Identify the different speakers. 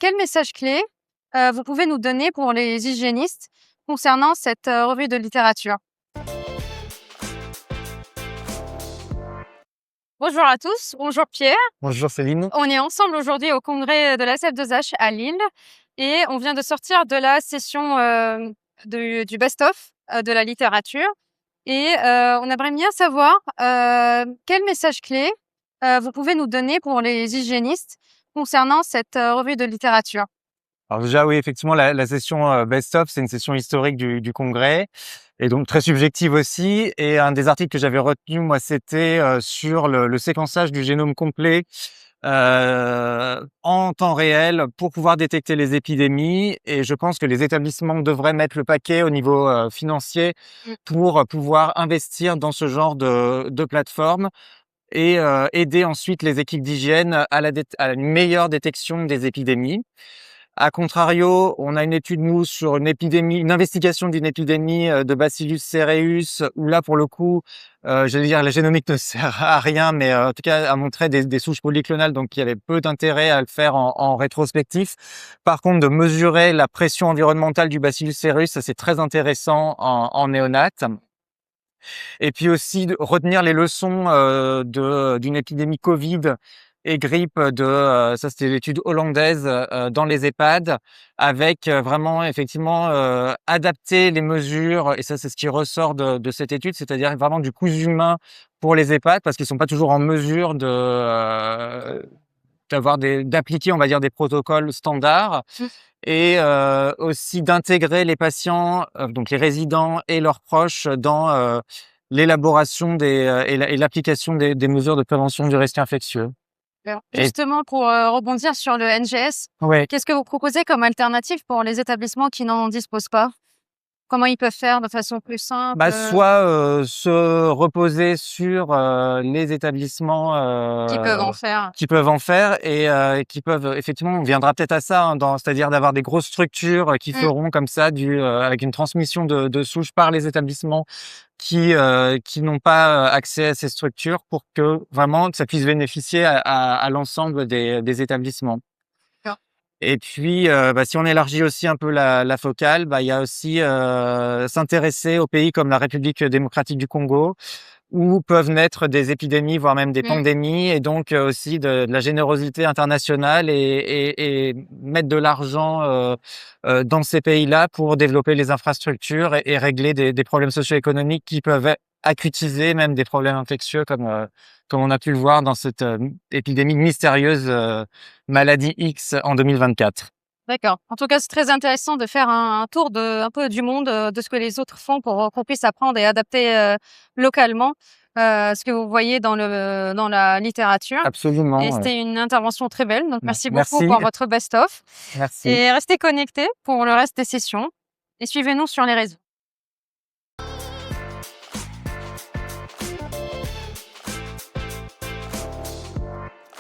Speaker 1: Quel message clé, vous pouvez nous donner pour les hygiénistes concernant cette, revue de littérature? Bonjour à tous, bonjour Pierre.
Speaker 2: Bonjour Céline.
Speaker 1: On est ensemble aujourd'hui au congrès de la CF2H à Lille et on vient de sortir de la session, du best-of, de la littérature et on aimerait bien savoir, quel message clé, vous pouvez nous donner pour les hygiénistes concernant cette, revue de littérature?
Speaker 2: Alors déjà oui, effectivement la session, best of, c'est une session historique du congrès et donc très subjective aussi, et un des articles que j'avais retenu moi, c'était, sur le séquençage du génome complet, en temps réel pour pouvoir détecter les épidémies, et je pense que les établissements devraient mettre le paquet au niveau, financier
Speaker 1: Mmh.
Speaker 2: pour, pouvoir investir dans ce genre de plateforme et aider ensuite les équipes d'hygiène à une meilleure détection des épidémies. À contrario, on a une étude, nous, sur une investigation d'une épidémie, de Bacillus cereus, où là, pour le coup, j'allais dire la génomique ne sert à rien, mais, en tout cas, à montrer des souches polyclonales, donc il y avait peu d'intérêt à le faire en rétrospectif. Par contre, de mesurer la pression environnementale du Bacillus cereus, ça, c'est très intéressant en néonates. Et puis aussi de retenir les leçons, d'une épidémie Covid et grippe ça c'était l'étude hollandaise, dans les EHPAD, avec, vraiment effectivement, adapter les mesures, et ça c'est ce qui ressort de cette étude, c'est-à-dire vraiment du cousu humain pour les EHPAD, parce qu'ils sont pas toujours en mesure d'appliquer, on va dire, des protocoles standards,
Speaker 1: Mmh.
Speaker 2: et aussi d'intégrer les patients, donc les résidents et leurs proches dans, l'élaboration et l'application des mesures de prévention du risque infectieux.
Speaker 1: Alors
Speaker 2: Et
Speaker 1: justement pour, rebondir sur le NGS,
Speaker 2: ouais.
Speaker 1: qu'est-ce que vous proposez comme alternative pour les établissements qui n'en disposent pas? Comment ils peuvent faire de façon plus simple,
Speaker 2: Bah, soit, se reposer sur, les établissements,
Speaker 1: qui peuvent en faire?
Speaker 2: qui peuvent en faire, et qui peuvent, effectivement, on viendra peut-être à ça, hein, c'est-à-dire d'avoir des grosses structures, qui
Speaker 1: Mmh.
Speaker 2: feront comme ça avec une transmission de souches par les établissements qui n'ont pas, accès à ces structures, pour que vraiment ça puisse bénéficier à l'ensemble des établissements.
Speaker 1: D'accord.
Speaker 2: Et puis, bah, si on élargit aussi un peu la focale, bah, il y a aussi, s'intéresser aux pays comme la République démocratique du Congo, où peuvent naître des épidémies, voire même des
Speaker 1: Mmh.
Speaker 2: pandémies, et donc aussi de la générosité internationale, et mettre de l'argent, dans ces pays-là pour développer les infrastructures et régler des problèmes socio-économiques qui peuvent acutiser même des problèmes infectieux, comme on a pu le voir dans cette, épidémie mystérieuse, maladie X en 2024.
Speaker 1: D'accord. En tout cas, c'est très intéressant de faire un tour un peu du monde, de ce que les autres font pour, qu'on puisse apprendre et adapter, localement, ce que vous voyez dans la littérature et
Speaker 2: Absolument, ouais.
Speaker 1: c'était une intervention très belle, donc merci beaucoup
Speaker 2: Merci,
Speaker 1: pour votre best of
Speaker 2: merci.
Speaker 1: et restez connectés pour le reste des sessions et suivez-nous sur les réseaux.